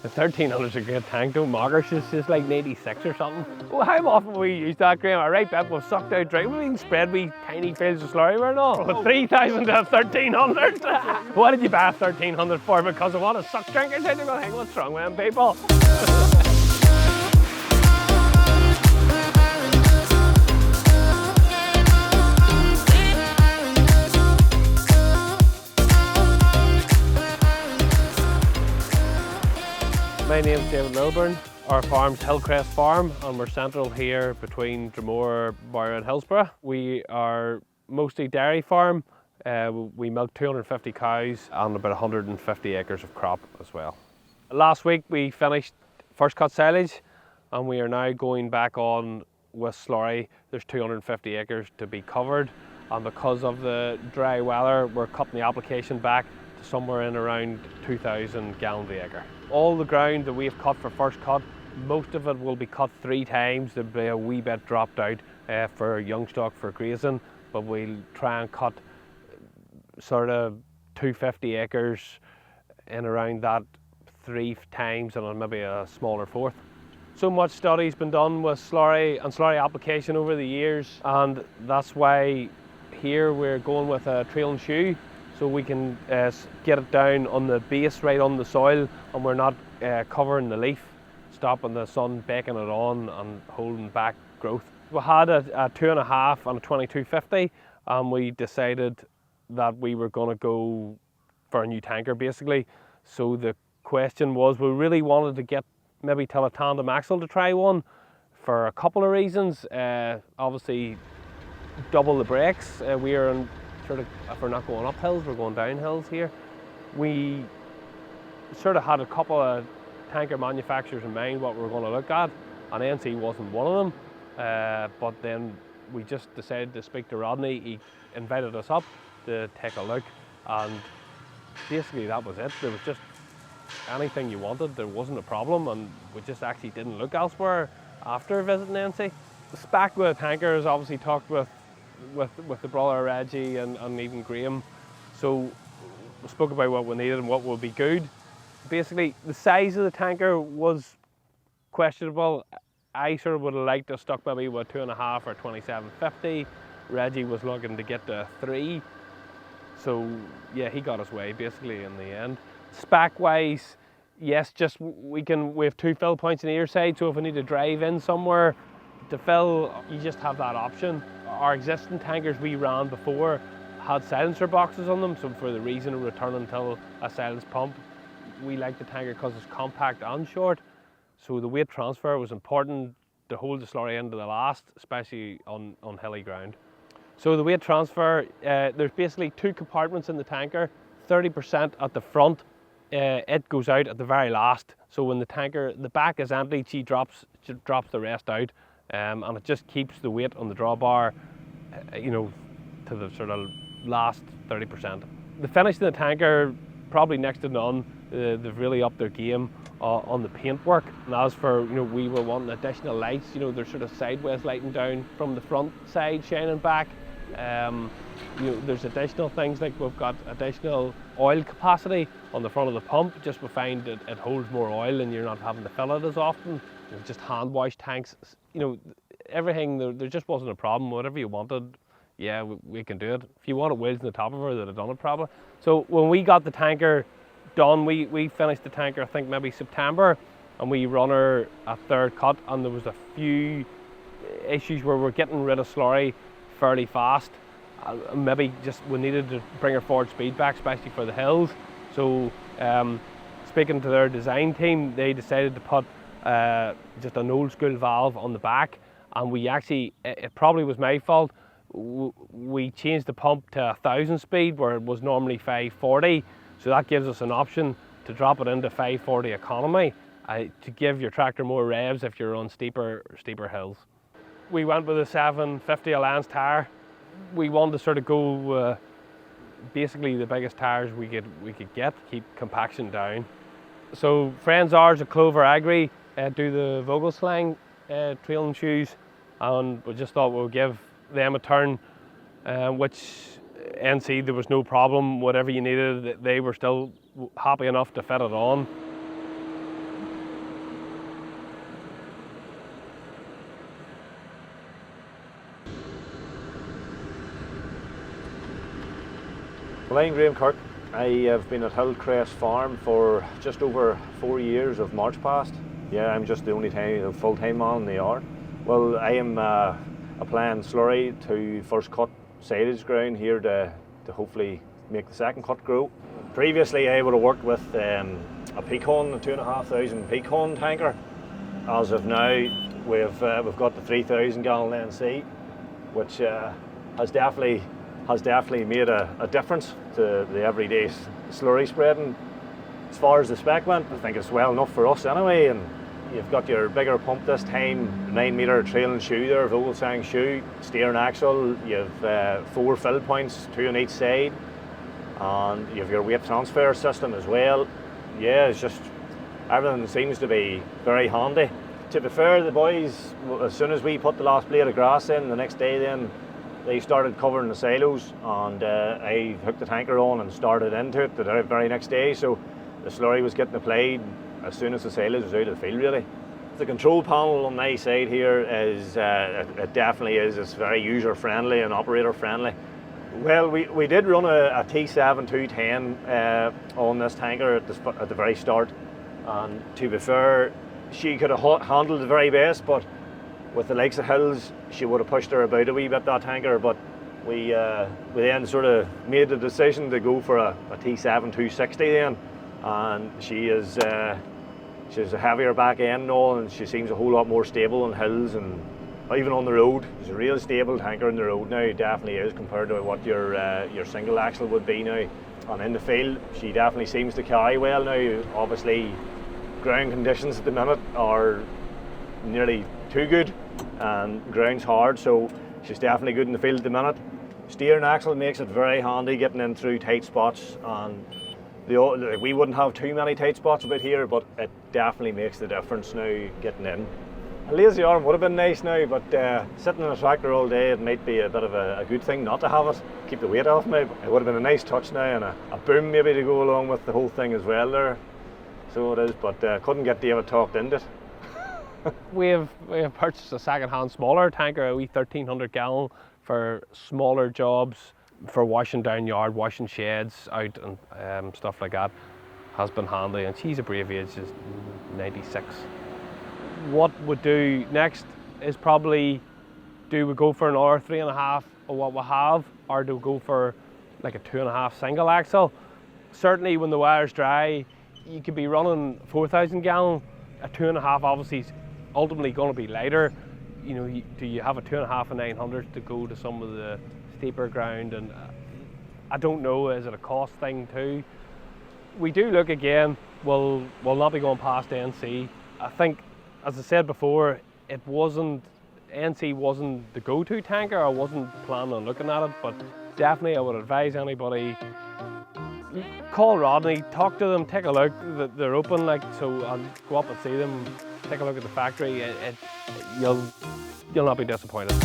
The 1300's a great tank, don't mock her, she's just like 86 or something. Well, how often will we use that, Graham? I right bet we've sucked out dry. We can spread wee tiny fields of slurry, we're not. From 3,000 to 1,300. What did you buy 1,300 for? Because I want to suck drinkers out. They're going to think, what's wrong with them people? My name's David Milburn. Our farm's Hillcrest Farm and we're central here between Dromore, Bower and Hillsborough. We are mostly dairy farm. We milk 250 cows and about 150 acres of crop as well. Last week we finished first cut silage and we are now going back on with slurry. There's 250 acres to be covered, and because of the dry weather we're cutting the application back to somewhere in around 2,000 gallons the acre. All the ground that we've cut for first cut, most of it will be cut 3 times. There'll be a wee bit dropped out for young stock for grazing, but we'll try and cut sort of 250 acres in around that 3 times and maybe a smaller fourth. So much study's been done with slurry and slurry application over the years, and that's why here we're going with a trailing shoe, so we can get it down on the base, right on the soil, and we're not covering the leaf, stopping the sun baking it on and holding back growth. We had a 2.5 and a 2250, and we decided that we were going to go for a new tanker basically. So the question was, we really wanted to get maybe till a tandem axle to try one for a couple of reasons. Obviously double the brakes. We are in sort of, if we're not going up hills, we're going down hills here. We sort of had a couple of tanker manufacturers in mind what we were going to look at, and NC wasn't one of them. But then we just decided to speak to Rodney. He invited us up to take a look, and basically that was it. There was just anything you wanted, there wasn't a problem, and we just actually didn't look elsewhere after visiting NC. The spec with tankers obviously talked with the brother Reggie and even Graham, so we spoke about what we needed and what would be good. Basically the size of the tanker was questionable. I sort of would have liked to stuck maybe with 2.5 or 2750. Reggie was looking to get to 3, so yeah, he got his way basically in the end. Spec wise, yes, just we have 2 fill points on either side, so if we need to drive in somewhere to fill, you just have that option. Our existing tankers we ran before had silencer boxes on them, so for the reason of returning till a silence pump, we like the tanker because it's compact and short, so the weight transfer was important to hold the slurry into the last, especially on hilly ground. So the weight transfer, there's basically 2 compartments in the tanker, 30% at the front, it goes out at the very last, so when the tanker, the back is empty, she drops the rest out. And it just keeps the weight on the drawbar, you know, to the sort of last 30%. The finish of the tanker, probably next to none. They've really upped their game on the paintwork. And as for, you know, we were wanting additional lights, you know, they're sort of sideways lighting down from the front side, shining back. You know, there's additional things like we've got additional oil capacity on the front of the pump. Just we find that it holds more oil and you're not having to fill it as often. You know, just hand wash tanks, you know, everything, there just wasn't a problem. Whatever you wanted, yeah, we can do it. If you wanted wheels on the top of her, they'd have done it probably. So when we got the tanker done, we finished the tanker I think maybe September, and we run her a 3rd cut, and there was a few issues where we're getting rid of slurry fairly fast. Maybe just we needed to bring her forward speed back, especially for the hills. So speaking to their design team, they decided to put just an old school valve on the back, and we actually, it probably was my fault, we changed the pump to 1,000 speed where it was normally 540, so that gives us an option to drop it into 540 economy to give your tractor more revs if you're on steeper hills. We went with a 750 Alliance tyre. We wanted to sort of go basically the biggest tyres we could get, keep compaction down. So friends ours at Clover Agri do the Vogelslang trailing shoes, and we just thought we'll give them a turn, which NC there was no problem. Whatever you needed, they were still happy enough to fit it on. Well, I'm Graham Kirk. I have been at Hillcrest Farm for just over 4 years of March past. Yeah, I'm just the only full-time man in the yard. Well, I am applying slurry to first cut silage ground here to hopefully make the second cut grow. Previously I would have worked with a pecan, a 2,500 pecan tanker. As of now, we've got the 3,000 gallon NC, which has definitely made a difference to the everyday slurry spreading. As far as the spec went, I think it's well enough for us anyway. And you've got your bigger pump this time, 9 metre trailing shoe there, Vogelsang shoe, steering axle. You've 4 fill points, 2 on each side, and you have your weight transfer system as well. Yeah, it's just everything seems to be very handy. To be fair, the boys, as soon as we put the last blade of grass in, the next day then they started covering the silos, and I hooked the tanker on and started into it the very next day. So the slurry was getting applied as soon as the silage was out of the field, really. The control panel on my side here is, it definitely is, it's very user friendly and operator friendly. Well, we did run a T7 210 on this tanker at the very start, and to be fair, she could have handled the very best, but with the likes of hills, she would have pushed her about a wee bit, that tanker. But we then sort of made the decision to go for a T7 260 then, and she's a heavier back end and all, and she seems a whole lot more stable on hills and even on the road. She's a real stable tanker on the road now, definitely is, compared to what your single axle would be now. And in the field, she definitely seems to carry well now. Obviously, ground conditions at the minute are nearly too good, and ground's hard, so she's definitely good in the field at the minute. Steering axle makes it very handy getting in through tight spots, and we wouldn't have too many tight spots about here, but it definitely makes the difference now getting in. A lazy arm would have been nice now, but sitting in a tractor all day, it might be a bit of a good thing not to have it, keep the weight off me. It would have been a nice touch now, and a boom maybe to go along with the whole thing as well there. So it is, but couldn't get David talked into it. We have purchased a second-hand smaller tanker, a wee 1,300 gallon, for smaller jobs, for washing down yard, washing sheds out and stuff like that. Has been handy, and she's a brave age, she's 96. What we'd do next is probably, do we go for another 3.5 of what we have, or do we go for like a 2.5 single axle? Certainly when the weather's dry, you could be running 4,000 gallon. A 2.5 obviously is ultimately going to be lighter. You know, do you have a 2.5 and 900 to go to some of the steeper ground? And I don't know, is it a cost thing too? We do look again, we'll not be going past NC. I think, as I said before, NC wasn't the go-to tanker. I wasn't planning on looking at it, but definitely I would advise anybody, call Rodney, talk to them, take a look. They're open, like, so I'll go up and see them, take a look at the factory. You'll not be disappointed.